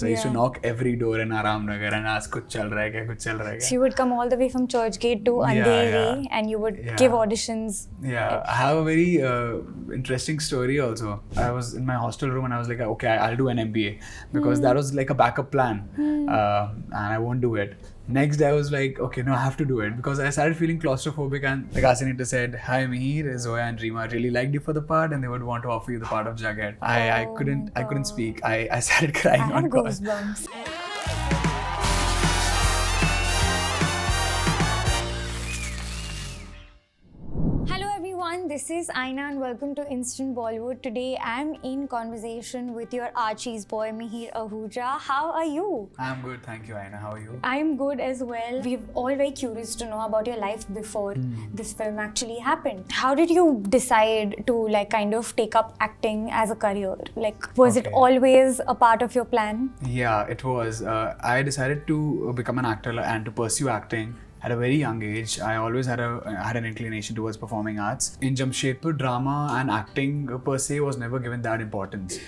So I used to knock every door in Aram Nagar and ask kuch chal raha hai kya, kuch chal raha hai kya. So you would come all the way from Churchgate to Andheri and you would give auditions. Yeah, I have a very interesting story also. I was in my hostel room and I was like, okay, I'll do an MBA because that was like a backup plan and I won't do it. Next day I was like, okay, no, I have to do it because I started feeling claustrophobic and like Asinita said, hi Mihir, Zoya and Rima really liked you for the part and they would want to offer you the part of Jughead. I couldn't speak. I started crying I on had call. goosebumps. Hello everyone, this is Aina and welcome to Instant Bollywood. Today I'm in conversation with your Archie's boy Mihir Ahuja. How are you? I'm good, thank you Aina. How are you? I'm good as well. We're all very curious to know about your life before this film actually happened. How did you decide to kind of take up acting as a career? Was it always a part of your plan? Yeah, it was. I decided to become an actor and to pursue acting at a very young age. I always had an inclination towards performing arts. In Jamshedpur, drama and acting per se was never given that importance.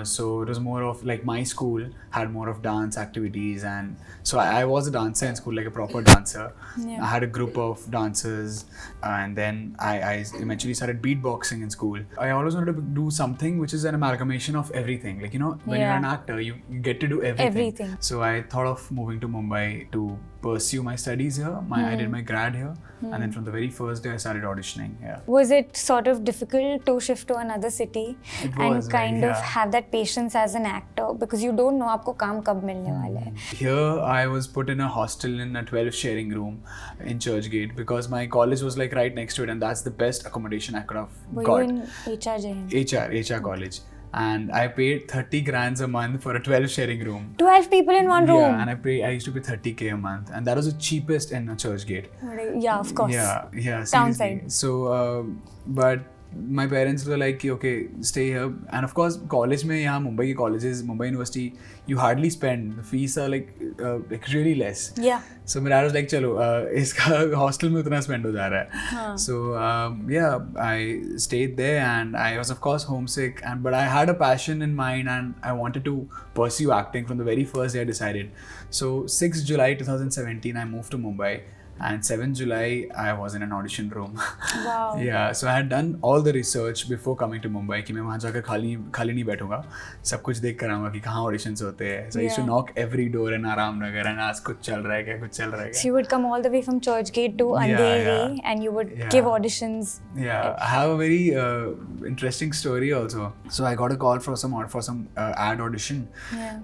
So it was more of like my school had more of dance activities, and so I was a dancer in school, like a proper dancer. I had a group of dancers, and then I eventually started beatboxing in school. I always wanted to do something which is an amalgamation of everything. Like, you know, when you're an actor, you get to do everything. So I thought of moving to Mumbai to pursue my studies here. I did my grad here, and then from the very first day I started auditioning. Yeah. Was it sort of difficult to shift to another city and kind of have that patience as an actor because you don't know आपको काम कब मिलने वाला है? Here I was put in a hostel in a 12 sharing room in Churchgate because my college was like right next to it, and that's the best accommodation I could have got. Were you in HR college. And I paid 30 grand a month for a 12 sharing room. 12 people in one room? Yeah, and I used to pay 30k a month, and that was the cheapest in Churchgate. Yeah, of course. Yeah, seriously. Downside. So, but my parents were like, okay, stay here. And of course, college mein, yahan Mumbai ke colleges, Mumbai University, you hardly spend. The fees are like really less. Yeah. So my dad was like, chalo, iska hostel mein utna spend ho ja raha hai. So yeah, I stayed there and I was of course homesick, but I had a passion in mind and I wanted to pursue acting from the very first day I decided. So 6 July 2017, I moved to Mumbai. And 7 July, I was in an audition room. Wow. Yeah, so I had done all the research before coming to Mumbai कि मैं वहाँ जाकर खाली नहीं बैठूंगा, सब कुछ देख कर आऊँगा कि कहाँ auditions होते हैं. So I used to knock every door in Aram Nagar and ask कुछ चल रहा है क्या, कुछ चल रहा है क्या. So you would come all the way from Churchgate to Andheri and you would give auditions. Yeah, I have a very interesting story also. So I got a call for some ad audition,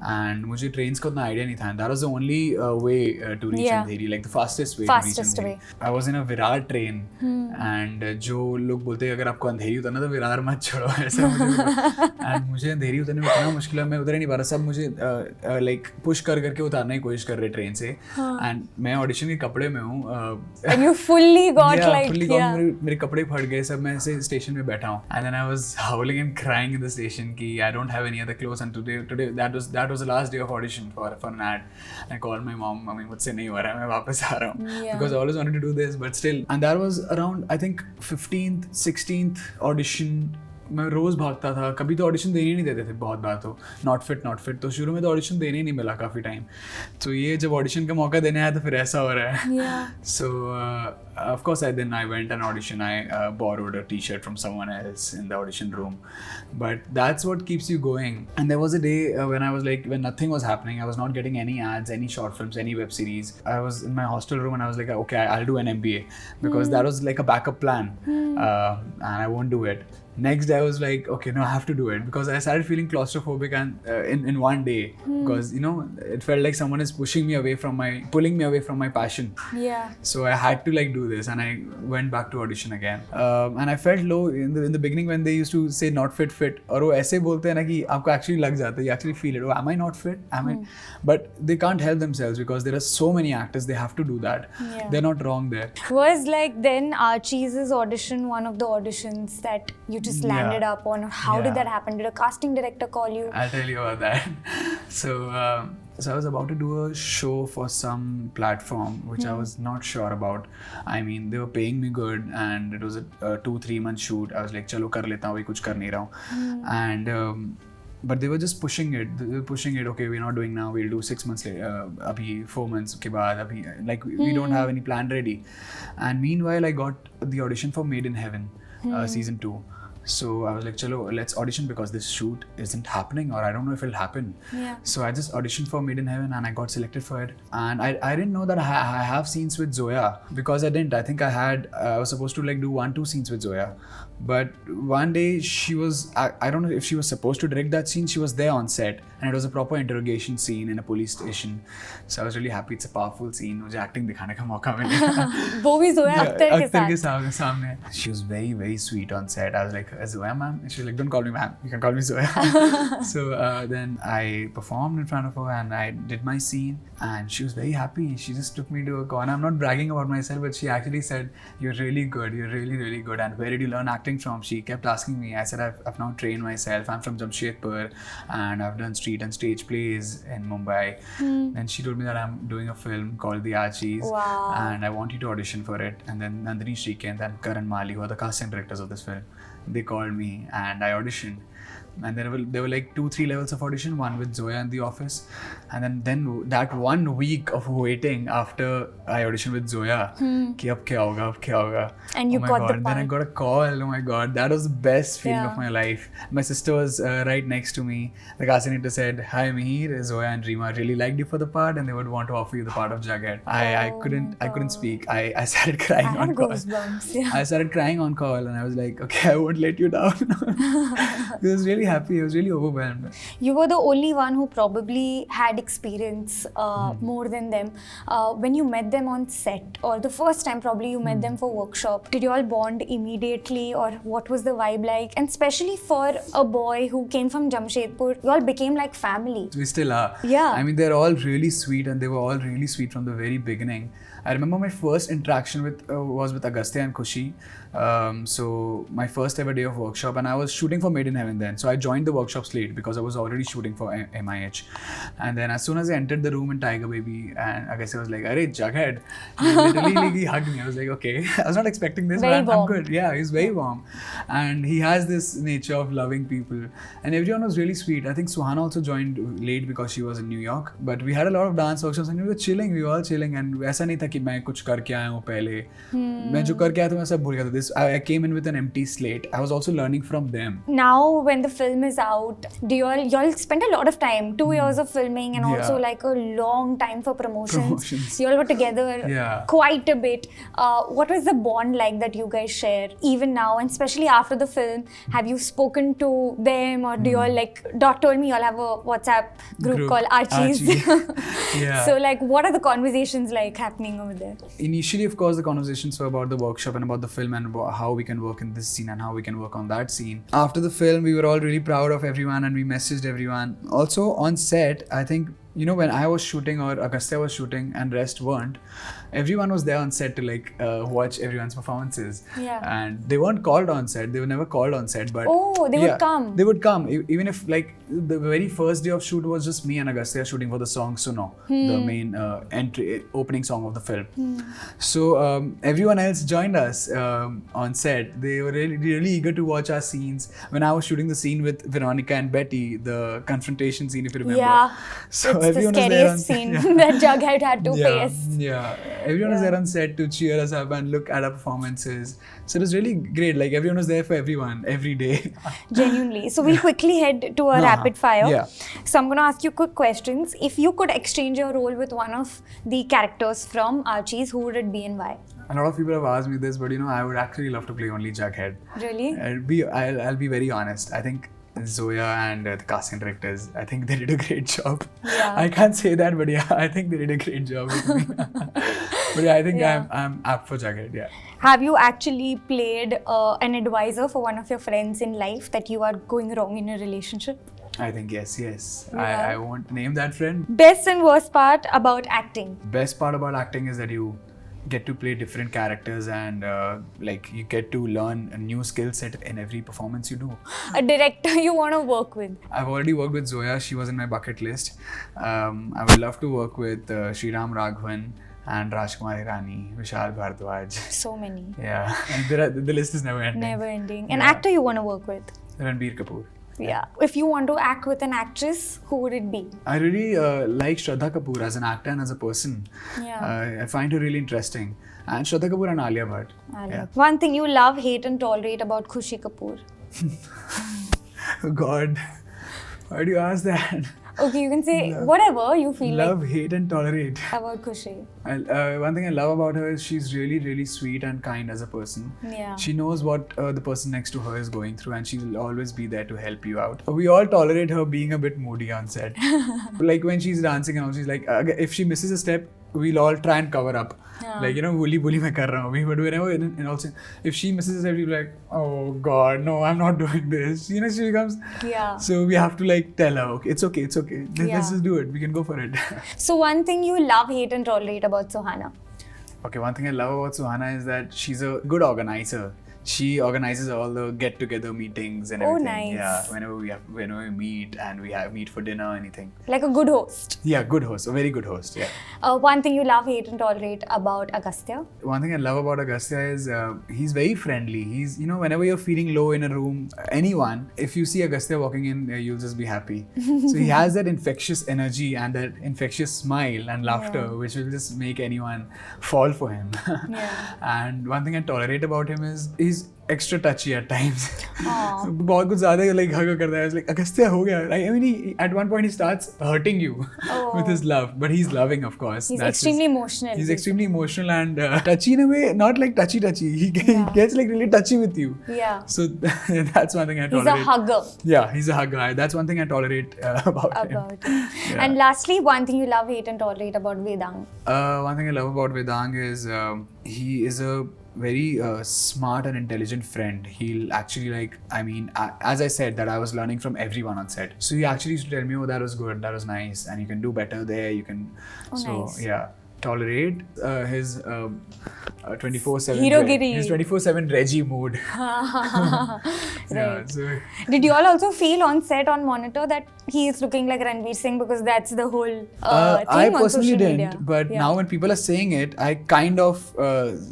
and मुझे trains का उतना idea नहीं था. And that was the only way to reach Andheri, like the fastest way. Way. I was in a Virar train and जो लोग बोलते हैं अगर आपको अंधेरी उतरना तो विरार मत छोड़ो ऐसा and मुझे अंधेरी उतरने में इतना मुश्किल है, मैं उतर ही नहीं पा रहा. सब मुझे like push करके उतारने की कोशिश कर रहे ट्रेन से, and मैं ऑडिशन के कपड़े में हूँ. And you fully got मेरे कपड़े फट गए सब, मैं ऐसे स्टेशन में बैठा हूँ. And then I was howling and crying in the station कि I don't have any other clothes, and today that was the last day of audition for an ad. I called my mom, mummy मुझसे नहीं हो रहा है, मैं वापस आ रहा हूँ. Because I always wanted to do this, but still. And that was around, I think, 15th, 16th audition. मैं रोज़ भागता था. कभी तो ऑडिशन देने ही नहीं देते थे, बहुत बार तो नॉट फिट तो शुरू में तो ऑडिशन देने ही नहीं मिला काफ़ी टाइम. तो ये जब ऑडिशन का मौका देने आया तो फिर ऐसा हो रहा है. So of course I went and audition. I borrowed a t-shirt from someone else in the audition room, but that's what keeps you going. And there was a day when nothing was happening. I was not getting any ads, any short films, any web series. I was in my hostel room and I was like, okay, I'll do an MBA because that was like a backup plan, and I won't do it. Next day I was like, okay, no, I have to do it because I started feeling claustrophobic and in one day because it felt like someone is pulling me away from my passion. Yeah. So I had to do this, and I went back to audition again. And I felt low in the beginning when they used to say not fit, और वो ऐसे बोलते हैं ना कि आपको actually लग जाता है, you actually feel it. Oh, am I not fit? But they can't help themselves because there are so many actors, they have to do that. Yeah. They're not wrong there. Was then Archie's audition one of the auditions that you just landed up on? How did that happen? Did a casting director call you? I'll tell you about that. So I was about to do a show for some platform which I was not sure about. I mean, they were paying me good and it was a 2-3 month shoot. I was like, chalo kar leta hu, abhi kuch kar nahi raha hu. And but they were just pushing it. They were pushing it. Okay, we're not doing now. We'll do 6 months later. Abhi 4 months ke baad. Abhi like we don't have any plan ready. And meanwhile, I got the audition for Made in Heaven, season 2. So I was like, chalo, let's audition because this shoot isn't happening, or I don't know if it'll happen. Yeah. So I just auditioned for Made in Heaven and I got selected for it. And I didn't know that I have scenes with Zoya, because I didn't. I think I was supposed to like do 1-2 scenes with Zoya. But one day she was, I don't know if she was supposed to direct that scene. She was there on set and it was a proper interrogation scene in a police station. So I was really happy. It's a powerful scene. मुझे acting दिखाने का मौका मिला. वो भी जोया अख्तर के सामने. She was very, very sweet on set. I was like, Zoya ma'am? And she was like, don't call me ma'am. You can call me Zoya. So then I performed in front of her and I did my scene and she was very happy. She just took me to a corner. I'm not bragging about myself, but she actually said, you're really good. You're really, really good. And where did you learn acting from? She kept asking me. I said, I've now trained myself. I'm from Jamshedpur and I've done street and stage plays in Mumbai. And she told me that I'm doing a film called The Archies. Wow. And I want you to audition for it. And then Nandini Shrikant and Karan Mali, who are the casting directors of this film, they called me and I auditioned. And there were like 2-3 levels of audition, one with Zoya in the office, and then that 1 week of waiting after I auditioned with Zoya, ki ab kya hoga, and you oh my got god. the part. Then I got a call. Oh my god, that was the best feeling of my life. My sister was right next to me. The casting director said, "Hi Mihir, Zoya and Reema really liked you for the part, and they would want to offer you the part of Jughead." I couldn't speak. I started crying on call. Goosebumps, yeah. I started crying on call, and I was like, "Okay, I won't let you down." I was really happy. I was really overwhelmed. You were the only one who probably had experience more than them. When you met them on set, or the first time probably you met them for workshop, did you all bond immediately, or what was the vibe like? And especially for a boy who came from Jamshedpur, you all became like family. We still are. Yeah. I mean, they're all really sweet, and they were all really sweet from the very beginning. I remember my first interaction was with Agastya and Khushi. So my first ever day of workshop, and I was shooting for Made in Heaven then. So I joined the workshops late because I was already shooting for MIH. And then as soon as I entered the room in Tiger Baby, and Agastya was like, "Arey, Jughead." He literally he hugged me. I was like, okay. I was not expecting this, Very but I'm good. Yeah, he's very warm. And he has this nature of loving people. And everyone was really sweet. I think Suhana also joined late because she was in New York. But we had a lot of dance workshops and we were chilling. We were all chilling. And ऐसा नहीं था कि मैं कुछ करके आया हूँ पहले. मैं जो करके आया था मैं सब भूल गया था. I came in with an empty slate. I was also learning from them. Now when the film is out, do y'all spent a lot of time, 2 years of filming, and also like a long time for promotions. You all were together quite a bit. What was the bond like that you guys share even now, and especially after the film? Have you spoken to them, or do you all like Dot told me you all have a WhatsApp group called Archie's. Yeah. So like what are the conversations like happening over there? Initially, of course, the conversations were about the workshop and about the film and how we can work in this scene and how we can work on that scene. After the film, we were all really proud of everyone and we messaged everyone. Also on set, I think, you know, when I was shooting or Agastya was shooting and rest weren't, everyone was there on set to like watch everyone's performances. Yeah. And they weren't called on set. They were never called on set, but they would come. They would come. Even if like the very first day of shoot was just me and Agastya shooting for the song Suno, the main opening song of the film. So everyone else joined us on set. They were really eager to watch our scenes. When I was shooting the scene with Veronica and Betty, the confrontation scene, if you remember. Yeah. So it's the scariest scene that Jughead had to face. Yeah. Everyone was there on set to cheer us up and look at our performances. So it was really great. Like everyone was there for everyone, every day. Genuinely. So we'll quickly head to a rapid fire. Yeah. So I'm going to ask you quick questions. If you could exchange your role with one of the characters from Archie's, who would it be and why? A lot of people have asked me this, but you know, I would actually love to play only Jughead. Really? I'll be very honest. I think Zoya and the casting directors, I think they did a great job. Yeah. I can't say that, but yeah, I think they did a great job with me. But yeah, I think I'm apt for Jughead, yeah. Have you actually played an advisor for one of your friends in life that you are going wrong in a relationship? I think yes. Yeah. I won't name that friend. Best and worst part about acting? Best part about acting is that you get to play different characters and like you get to learn a new skill set in every performance you do. A director you want to work with? I've already worked with Zoya. She was in my bucket list. I would love to work with Sriram Raghavan and Rajkumari Rani, Vishal Bhardwaj. So many. Yeah, and the list is never ending. Never ending. An actor you want to work with? Ranbir Kapoor. Yeah. If you want to act with an actress, who would it be? I really like Shraddha Kapoor as an actor and as a person. Yeah. I find her really interesting. And Shraddha Kapoor and Alia Bhatt. Yeah. One thing you love, hate and tolerate about Khushi Kapoor. Oh God, why do you ask that? Okay, you can say whatever you feel Love, hate and tolerate. about Khushi. One thing I love about her is she's really, really sweet and kind as a person. Yeah. She knows what the person next to her is going through, and she'll always be there to help you out. We all tolerate her being a bit moody on set. Like when she's dancing and all, she's like, if she misses a step, we'll all try and cover up. Like, bully मैं कर रहा हूँ. But whenever, and also, if she misses a step, we'll be like, oh God, no, I'm not doing this. She becomes. Yeah. So we have to like tell her, okay, it's okay. Let's just do it. We can go for it. So one thing you love, hate and tolerate about Suhana. Okay, one thing I love about Suhana is that she's a good organizer. She organizes all the get-together meetings and everything. Nice. Yeah, whenever we meet and we meet for dinner or anything. Like a good host. Yeah, good host, a very good host. Yeah. One thing you love, hate and tolerate about Agastya. One thing I love about Agastya is he's very friendly. He's, whenever you're feeling low in a room, anyone, if you see Agastya walking in, you'll just be happy. So he has that infectious energy and that infectious smile and laughter, which will just make anyone fall for him. Yeah. And one thing I tolerate about him is he's extra touchy at times. Aww. बहुत कुछ ज़्यादा like hug करता है. It's like Agastya हो गया. I mean, at one point he starts hurting you with his love, but he's loving, of course. He's extremely emotional. He's extremely emotional and touchy in a way, not like touchy. He gets like really touchy with you. Yeah. So that's one thing I tolerate. He's a hugger. Yeah, he's a hugger. That's one thing I tolerate about him. Yeah. And lastly, one thing you love, hate and tolerate about Vedang. One thing I love about Vedang is he is a very smart and intelligent friend. He'll actually as I said that I was learning from everyone on set. So he actually used to tell me, oh, that was good, that was nice, and you can do better there, you can. Nice. Yeah. Tolerate his 24/7 Hirogiri. His 24/7 Reggie mood. Right. Yeah, so Did you all also feel on set on monitor that he is looking like Ranveer Singh, because that's the whole thing I on personally social didn't, media. but now when people are saying it, I kind of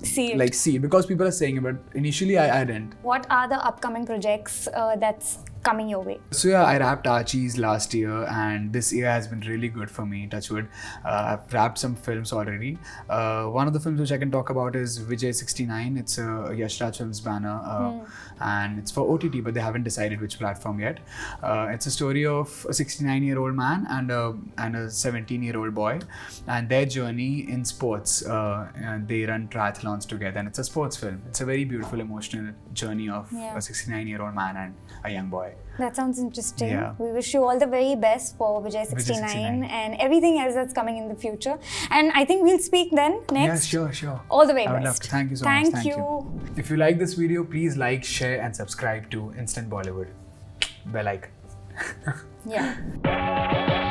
See it. see it because people are saying it, but initially I didn't. What are the upcoming projects that's coming your way? So yeah, I wrapped Archie's last year, and this year has been really good for me, touch wood. I've wrapped some films already. One of the films which I can talk about is Vijay 69. It's a Yash Raj Films banner, and it's for OTT, but they haven't decided which platform yet. It's a story of a 69-year-old man and a 17-year-old boy, and their journey in sports. And they run triathlons together, and it's a sports film. It's a very beautiful, emotional journey of a 69-year-old man and a young boy. That sounds interesting. Yeah. We wish you all the very best for Vijay 69 and everything else that's coming in the future. And I think we'll speak then next. Yeah, sure. All the very I would best. love to. Thank you so much. Thank you. If you like this video, please like, share and subscribe to Instant Bollywood. Bell icon. Yeah.